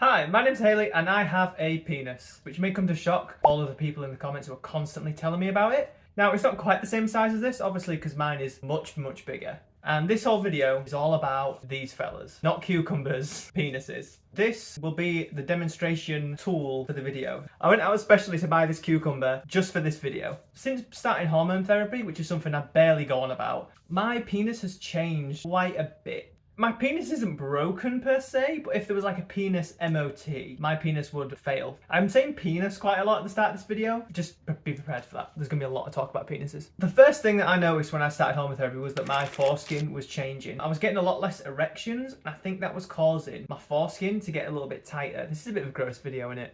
Hi, my name's Haley and I have a penis, which may come to shock all of the people in the comments who are constantly telling me about it. Now, it's not quite the same size as this, obviously, because mine is much, much bigger. And this whole video is all about these fellas, not cucumbers, penises. This will be the demonstration tool for the video. I went out especially to buy this cucumber just for this video. Since starting hormone therapy, which is something I barely go on about, my penis has changed quite a bit. My penis isn't broken per se, but if there was like a penis MOT, my penis would fail. I'm saying penis quite a lot at the start of this video. Just be prepared for that. There's gonna be a lot of talk about penises. The first thing that I noticed when I started hormone therapy was that my foreskin was changing. I was getting a lot less erections, and I think that was causing my foreskin to get a little bit tighter. This is a bit of a gross video, innit?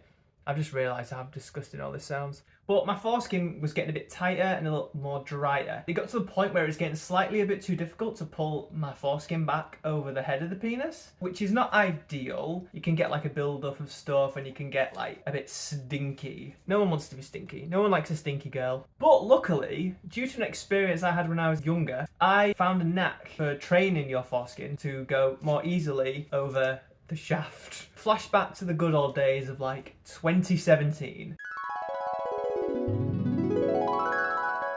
I've just realised how disgusting all this sounds. But my foreskin was getting a bit tighter and a little more drier. It got to the point where it was getting slightly a bit too difficult to pull my foreskin back over the head of the penis, which is not ideal. You can get like a build-up of stuff and you can get like a bit stinky. No one wants to be stinky. No one likes a stinky girl. But luckily, due to an experience I had when I was younger, I found a knack for training your foreskin to go more easily over the shaft. Flashback to the good old days of like 2017.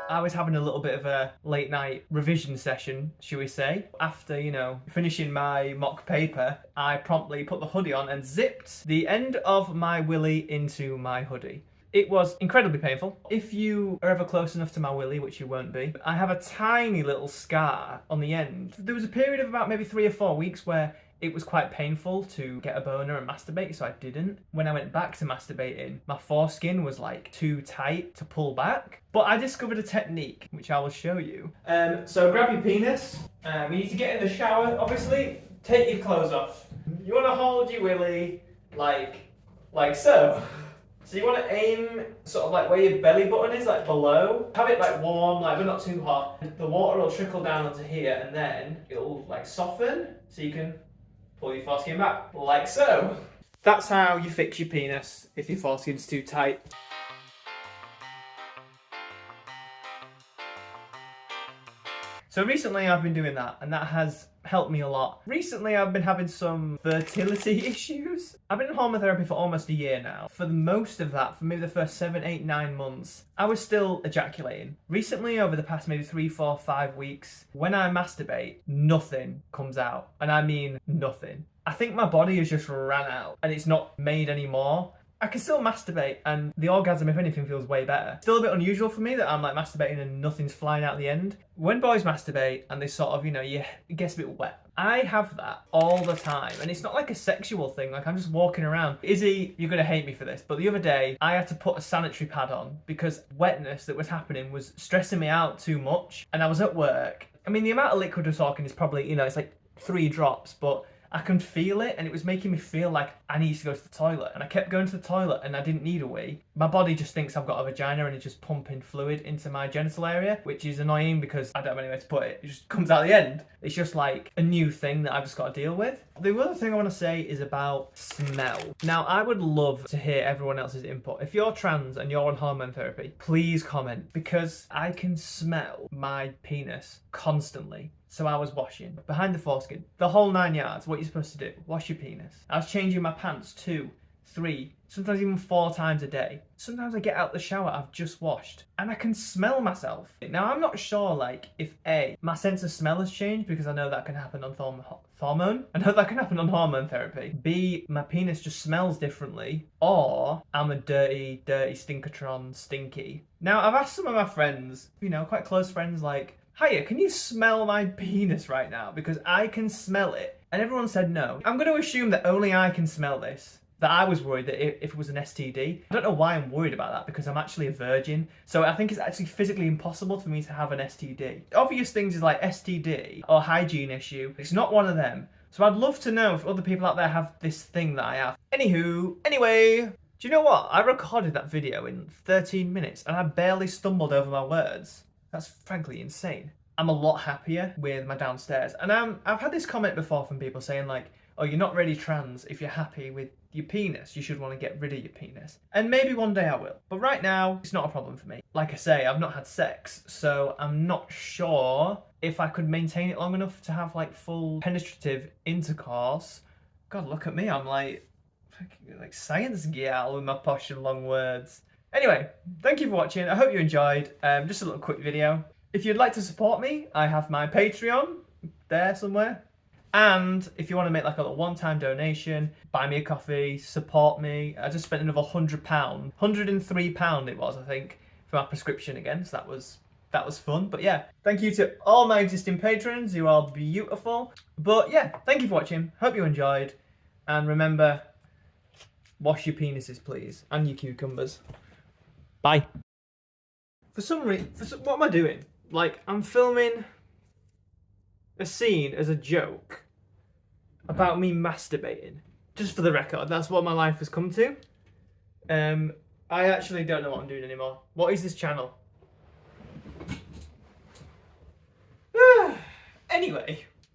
I was having a little bit of a late night revision session, shall we say. After, finishing my mock paper, I promptly put the hoodie on and zipped the end of my willy into my hoodie. It was incredibly painful. If you are ever close enough to my willy, which you won't be, I have a tiny little scar on the end. There was a period of about maybe 3 or 4 weeks where it was quite painful to get a boner and masturbate, so I didn't. When I went back to masturbating, my foreskin was like too tight to pull back. But I discovered a technique, which I will show you. So grab your penis. You need to get in the shower, obviously. Take your clothes off. You want to hold your willy like so. So you want to aim sort of like where your belly button is, like below. Have it like warm, like but not too hot. The water will trickle down onto here and then it'll like soften so you can pull your foreskin back, like so. That's how you fix your penis if your foreskin's too tight. So recently I've been doing that and that has helped me a lot. Recently I've been having some fertility issues. I've been in hormone therapy for almost a year now. For the most of that, for maybe the first 7, 8, 9 months, I was still ejaculating. Recently, over the past maybe 3, 4, 5 weeks, when I masturbate, nothing comes out. And I mean nothing. I think my body has just ran out and it's not made anymore. I can still masturbate and the orgasm, if anything, feels way better. Still a bit unusual for me that I'm like masturbating and nothing's flying out the end. When boys masturbate and they sort of, it gets a bit wet. I have that all the time and it's not like a sexual thing, like I'm just walking around. Izzy, you're gonna hate me for this, but the other day I had to put a sanitary pad on because wetness that was happening was stressing me out too much and I was at work. I mean, the amount of liquid we're talking is probably, it's like 3 drops, but I can feel it and it was making me feel like I need to go to the toilet. And I kept going to the toilet and I didn't need a wee. My body just thinks I've got a vagina and it's just pumping fluid into my genital area, which is annoying because I don't have anywhere to put it. It just comes out the end. It's just like a new thing that I've just got to deal with. The other thing I want to say is about smell. Now, I would love to hear everyone else's input. If you're trans and you're on hormone therapy, please comment because I can smell my penis constantly. So I was washing behind the foreskin, the whole 9 yards, what you're supposed to do, wash your penis. I was changing my pants 2, 3, sometimes even 4 times a day. Sometimes I get out the shower I've just washed and I can smell myself. Now I'm not sure if A, my sense of smell has changed because I know that can happen on hormone therapy. B, my penis just smells differently, or I'm a dirty stinkertron stinky. Now I've asked some of my friends, quite close friends, like, hiya, can you smell my penis right now? Because I can smell it. And everyone said no. I'm going to assume that only I can smell this. That I was worried that if it was an STD. I don't know why I'm worried about that because I'm actually a virgin. So I think it's actually physically impossible for me to have an STD. Obvious things is like STD or hygiene issue. It's not one of them. So I'd love to know if other people out there have this thing that I have. Anyway, do you know what? I recorded that video in 13 minutes and I barely stumbled over my words. That's frankly insane. I'm a lot happier with my downstairs. And I've had this comment before from people saying like, oh, you're not really trans if you're happy with your penis. You should want to get rid of your penis. And maybe one day I will. But right now, it's not a problem for me. Like I say, I've not had sex, so I'm not sure if I could maintain it long enough to have like full penetrative intercourse. God, look at me. I'm like like science gal with my posh and long words. Anyway, thank you for watching. I hope you enjoyed. Just a little quick video. If you'd like to support me, I have my Patreon there somewhere. And if you want to make like a little one-time donation, buy me a coffee, support me. I just spent another £100, £103 it was, I think, for my prescription again. So that was fun. But yeah, thank you to all my existing patrons. You're all beautiful. But yeah, thank you for watching. Hope you enjoyed. And remember, wash your penises, please, and your cucumbers. Bye. For some reason, what am I doing? Like, I'm filming a scene as a joke about me masturbating. Just for the record, that's what my life has come to. I actually don't know what I'm doing anymore. What is this channel? Anyway.